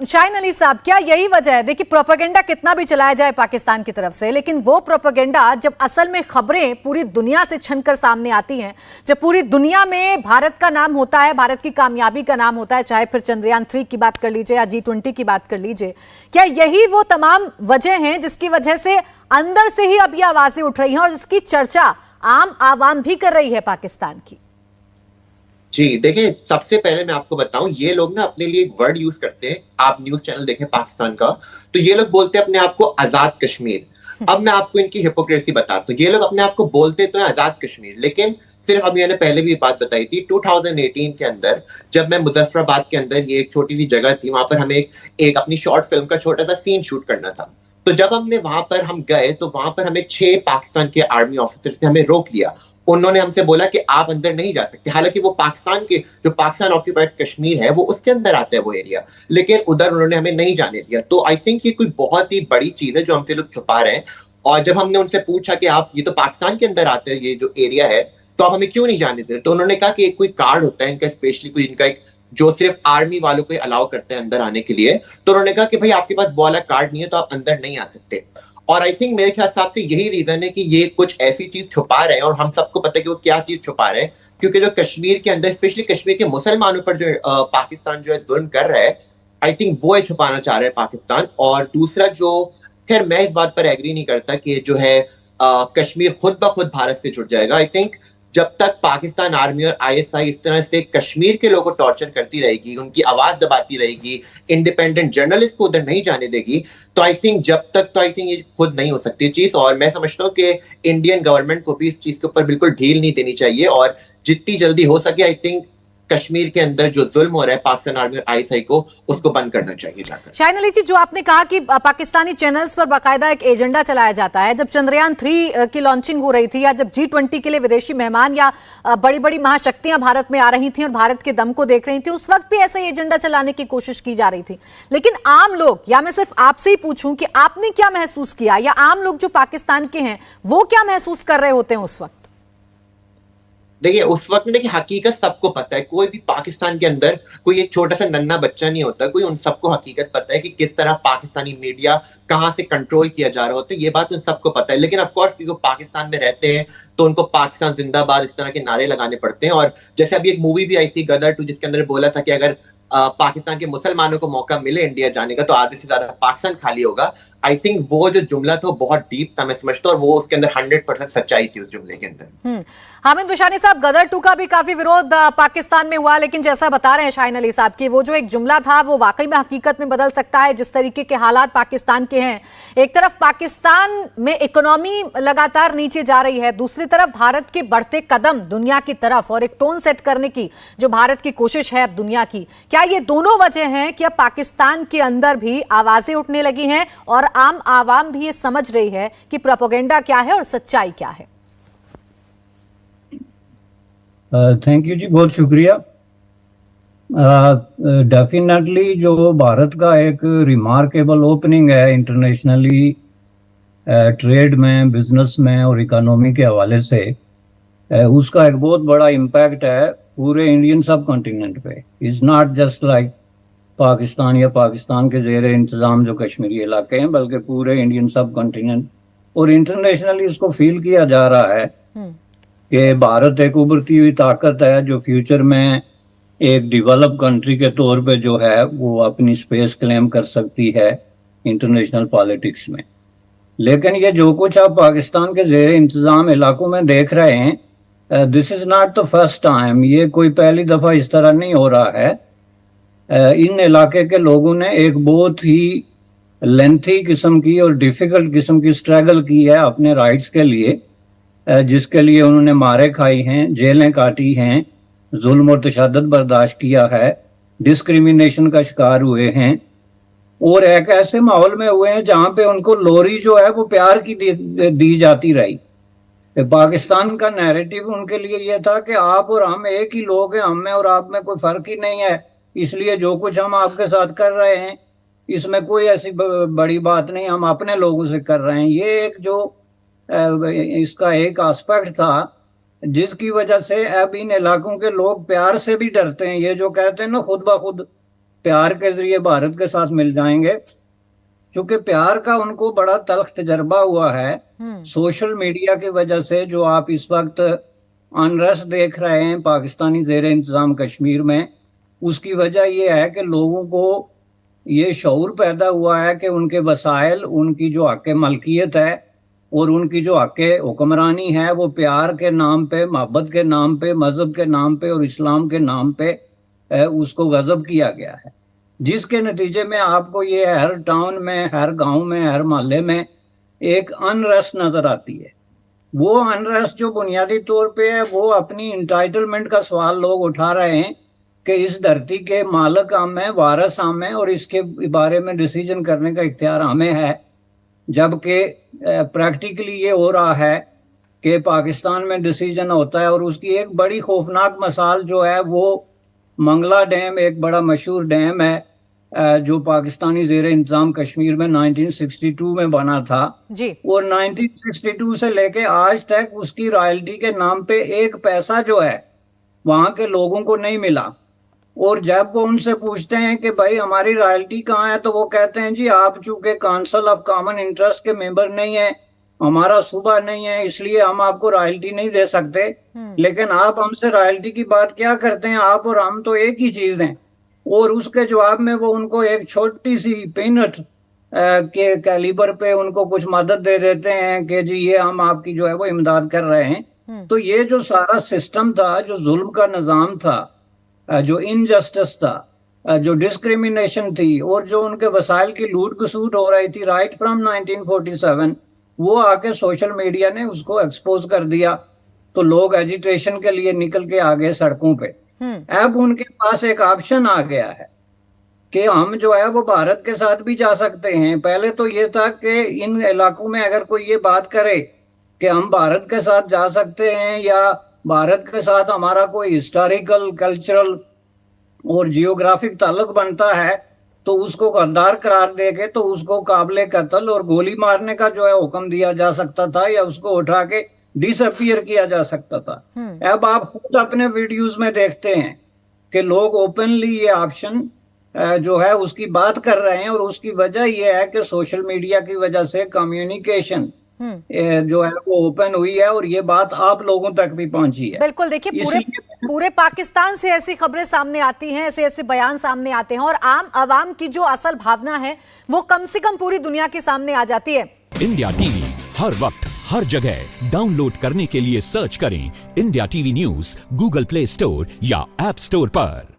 शाहीन अली साहब, क्या यही वजह है? देखिए, प्रोपेगेंडा कितना भी चलाया जाए पाकिस्तान की तरफ से, लेकिन वो प्रोपेगेंडा जब असल में खबरें पूरी दुनिया से छनकर सामने आती हैं, जब पूरी दुनिया में भारत का नाम होता है, भारत की कामयाबी का नाम होता है, चाहे फिर चंद्रयान 3 की बात कर लीजिए या G20 की बात कर लीजिए, क्या यही वो तमाम वजह हैं जिसकी वजह से अंदर से ही अब ये आवाजें उठ रही हैं और इसकी चर्चा आम आवाम भी कर रही है पाकिस्तान की? जी देखिए, सबसे पहले मैं आपको बताऊं, ये लोग ना अपने लिए एक वर्ड यूज करते हैं। आप न्यूज चैनल देखें पाकिस्तान का, तो ये लोग बोलते हैं अपने आप को आजाद कश्मीर। अब मैं आपको इनकी हिपोक्रेसी बताता हूँ। ये लोग अपने आप को बोलते तो है आजाद कश्मीर, लेकिन सिर्फ अभी मैंने पहले भी बात बताई थी, 2018 के अंदर जब मैं मुजफ्फराबाद के अंदर, ये एक छोटी सी जगह थी, वहां पर हमें एक अपनी शॉर्ट फिल्म का छोटा सा सीन शूट करना था। तो जब हमने वहां पर हम गए, तो वहां पर हमें 6 पाकिस्तान के आर्मी ऑफिसर्स ने हमें रोक लिया। उन्होंने हमसे बोला कि आप अंदर नहीं जा सकते, हालांकि वो पाकिस्तान के, जो पाकिस्तान ऑक्यूपाइड कश्मीर है, वो उसके अंदर आता है वो एरिया, लेकिन उधर उन्होंने हमें नहीं जाने दिया। तो आई थिंक ये कोई बहुत ही बड़ी चीज है जो हमसे लोग छुपा रहे हैं। और जब हमने उनसे पूछा कि आप, ये तो पाकिस्तान के अंदर आते हैं ये जो एरिया है, तो आप हमें क्यों नहीं जाने दे रहे, तो उन्होंने कहा कि एक कोई कार्ड होता है इनका, स्पेशली कोई इनका एक, जो सिर्फ आर्मी वालों को अलाउ करते हैं अंदर आने के लिए। तो उन्होंने कहा कि भाई आपके पास वो वाला कार्ड नहीं है तो आप अंदर नहीं आ सकते। और आई थिंक मेरे हिसाब से यही रीजन है कि ये कुछ ऐसी चीज छुपा रहे हैं, और हम सबको पता है कि वो क्या चीज छुपा रहे हैं। क्योंकि जो कश्मीर के अंदर, स्पेशली कश्मीर के मुसलमानों पर जो पाकिस्तान जो है जुल्म कर रहा है, आई थिंक वो छुपाना चाह रहे हैं पाकिस्तान। और दूसरा जो, खैर मैं इस बात पर एग्री नहीं करता कि जो है कश्मीर खुद ब खुद भारत से जुड़ जाएगा। आई थिंक जब तक पाकिस्तान आर्मी और आईएसआई इस तरह से कश्मीर के लोगों को टॉर्चर करती रहेगी, उनकी आवाज दबाती रहेगी, इंडिपेंडेंट जर्नलिस्ट को उधर नहीं जाने देगी, तो आई थिंक जब तक, तो आई थिंक ये खुद नहीं हो सकती चीज। और मैं समझता हूँ कि इंडियन गवर्नमेंट को भी इस चीज के ऊपर बिल्कुल ढील नहीं देनी चाहिए, और जितनी जल्दी हो सके आई थिंक कश्मीर के अंदर जो जुल्म हो रहा है पाकिस्तान आर्मी और आईएसआई को, उसको बंद करना चाहिए जाकर। शाहीन अली जी, जो आपने कहा कि पाकिस्तानी चैनल्स पर बाकायदा एक एजेंडा चलाया जाता है, जब चंद्रयान 3 की लॉन्चिंग हो रही थी, या जब G20 के लिए विदेशी मेहमान या बड़ी बड़ी महाशक्तियां भारत में आ रही थी और भारत के दम को देख रही थी, उस वक्त भी ऐसा एजेंडा चलाने की कोशिश की जा रही थी। लेकिन आम लोग, या मैं सिर्फ आपसे ही पूछूं कि आपने क्या महसूस किया, या आम लोग जो पाकिस्तान के हैं वो क्या महसूस कर रहे होते हैं उस वक्त? देखिए, उस वक्त में देखिए हकीकत सबको पता है। कोई भी पाकिस्तान के अंदर कोई एक छोटा सा नन्हा बच्चा नहीं होता, कोई, उन सबको हकीकत पता है कि किस तरह पाकिस्तानी मीडिया कहां से कंट्रोल किया जा रहा होता है, ये बात उन सबको पता है। लेकिन ऑफ कोर्स क्योंकि पाकिस्तान में रहते हैं तो उनको पाकिस्तान जिंदाबाद इस तरह के नारे लगाने पड़ते हैं। और जैसे अभी एक मूवी भी आई थी गदर 2, जिसके अंदर बोला था कि अगर पाकिस्तान के मुसलमानों को मौका मिले इंडिया जाने का तो आधे से ज्यादा पाकिस्तान खाली होगा। आई थिंक वो जो जुमला था वो बहुत डीप था, मैं समझता हूँ, और वो उसके अंदर 100% सच्चाई थी उस जुमले के अंदर। हामिद बुशानी साहब, गदर 2 का भी काफी विरोध पाकिस्तान में हुआ, लेकिन जैसा बता रहे हैं शाहीन अली साहब कि वो जो एक जुमला था वो वाकई में हकीकत में बदल सकता है। जिस तरीके के हालात पाकिस्तान के हैं, एक तरफ पाकिस्तान में इकोनॉमी लगातार नीचे जा रही है, दूसरी तरफ भारत के बढ़ते कदम दुनिया की तरफ और एक टोन सेट करने की जो भारत की कोशिश है अब दुनिया की, क्या ये दोनों वजह हैं कि अब पाकिस्तान के अंदर भी आवाजें उठने लगी हैं और आम आवाम भी ये समझ रही है कि प्रोपेगेंडा क्या है और सच्चाई क्या है? थैंक यू जी, बहुत शुक्रिया। डेफिनेटली जो भारत का एक रिमार्केबल ओपनिंग है इंटरनेशनली, ट्रेड में, बिजनेस में और इकोनॉमी के हवाले से, उसका एक बहुत बड़ा इम्पैक्ट है पूरे इंडियन सब कॉन्टिनेंट पे। Is not just like Pakistan या पाकिस्तान के ज़ेर इंतज़ाम जो कश्मीरी इलाके हैं, बल्कि पूरे इंडियन सब कॉन्टिनेंट और इंटरनेशनली इसको फील किया जा रहा है कि भारत एक उभरती हुई ताकत है जो फ्यूचर में एक डेवलप कंट्री के तौर पे जो है वो अपनी स्पेस क्लेम कर सकती है इंटरनेशनल पॉलिटिक्स में। लेकिन ये जो कुछ आप पाकिस्तान के ज़ेर इंतज़ाम इलाकों में देख रहे हैं, this is not the first time, ये कोई पहली दफ़ा इस तरह नहीं हो रहा है। इन इलाके के लोगों ने एक बहुत ही लेंथी किस्म की और डिफ़िकल्ट किस्म की स्ट्रगल की है अपने राइट्स के लिए, जिसके लिए उन्होंने मारे खाई हैं, जेलें काटी हैं, जुल्म और तशद्दुद बर्दाश्त किया है, डिस्क्रिमिनेशन का शिकार हुए हैं, और एक ऐसे माहौल में हुए हैं जहाँ पे उनको लोरी जो है वो प्यार की दी जाती रही। पाकिस्तान का नैरेटिव उनके लिए ये था कि आप और हम एक ही लोग हैं, हम में और आप में कोई फ़र्क ही नहीं है, इसलिए जो कुछ हम आपके साथ कर रहे हैं इसमें कोई ऐसी बड़ी बात नहीं, हम अपने लोगों से कर रहे हैं। ये एक जो इसका एक एस्पेक्ट था जिसकी वजह से अब इन इलाकों के लोग प्यार से भी डरते हैं। ये जो कहते हैं ना खुद ब खुद प्यार के जरिए भारत के साथ मिल जाएंगे। क्योंकि प्यार का उनको बड़ा तल्ख तजर्बा हुआ है सोशल मीडिया की वजह से। जो आप इस वक्त अनरेस्ट देख रहे हैं पाकिस्तानी ज़ेर इंतज़ाम कश्मीर में, उसकी वजह यह है कि लोगों को ये शऊर पैदा हुआ है कि उनके वसाइल, उनकी जो हक़ मलकियत है और उनकी जो हक़ हुक्मरानी है वो प्यार के नाम पे, मोहब्बत के नाम पे, मज़हब के नाम पे और इस्लाम के नाम पे उसको गज़ब किया गया है। जिसके नतीजे में आपको ये हर टाउन में, हर गांव में, हर मोहल्ले में एक अनरेस्ट नज़र आती है। वो अनरेस्ट जो बुनियादी तौर पे है वो अपनी इंटाइटलमेंट का सवाल लोग उठा रहे हैं कि इस धरती के मालिक हम हैं, वारिस हम हैं और इसके बारे में डिसीजन करने का इख्तियार हमें है। जबकि प्रैक्टिकली ये हो रहा है कि पाकिस्तान में डिसीजन होता है। और उसकी एक बड़ी खौफनाक मिसाल जो है वो मंगला डैम, एक बड़ा मशहूर डैम है जो पाकिस्तानी ज़ेर इंतज़ाम कश्मीर में 1962 में बना था जी। और 1962 से लेके आज तक उसकी रॉयल्टी के नाम पे एक पैसा जो है वहाँ के लोगों को नहीं मिला। और जब वो उनसे पूछते हैं कि भाई हमारी रॉयल्टी कहाँ है, तो वो कहते हैं जी आप चूंकि काउंसिल ऑफ कॉमन इंटरेस्ट के मेंबर नहीं है, हमारा सूबा नहीं है, इसलिए हम आपको रॉयल्टी नहीं दे सकते। लेकिन आप हमसे रॉयल्टी की बात क्या करते हैं, आप और हम तो एक ही चीज हैं। और उसके जवाब में वो उनको एक छोटी सी पीनट के कैलिबर पे उनको कुछ मदद दे देते हैं कि जी ये हम आपकी जो है वो इमदाद कर रहे हैं। तो ये जो सारा सिस्टम था, जो जुल्म का निज़ाम था, जो इनजस्टिस था, जो डिस्क्रिमिनेशन थी और जो उनके वसाइल की लूट खसूट हो रही थी राइट फ्रॉम 1947, वो आके सोशल मीडिया ने उसको एक्सपोज कर दिया। तो लोग एजिटेशन के लिए निकल के आ गए सड़कों पे। अब उनके पास एक ऑप्शन आ गया है कि हम जो है वो भारत के साथ भी जा सकते हैं। पहले तो ये था कि इन इलाकों में अगर कोई ये बात करे कि हम भारत के साथ जा सकते हैं या भारत के साथ हमारा कोई हिस्टोरिकल, कल्चरल और जियोग्राफिक ताल्लुक बनता है, तो उसको गद्दार करार देके तो उसको काबिले कत्ल और गोली मारने का जो है हुक्म दिया जा सकता था या उसको उठा के डिसअपीयर किया जा सकता था। अब आप खुद अपने वीडियोस में देखते हैं कि लोग ओपनली ये ऑप्शन जो है उसकी बात कर रहे हैं। और उसकी वजह यह है कि सोशल मीडिया की वजह से कम्युनिकेशन जो है वो ओपन हुई है और ये बात आप लोगों तक भी पहुंची है। बिल्कुल, देखिए पूरे पाकिस्तान से ऐसी खबरें सामने आती हैं, ऐसे ऐसे बयान सामने आते हैं और आम आवाम की जो असल भावना है वो कम से कम पूरी दुनिया के सामने आ जाती है। इंडिया टीवी हर वक्त हर जगह डाउनलोड करने के लिए सर्च करें India TV news Google play store या ऐप स्टोर पर।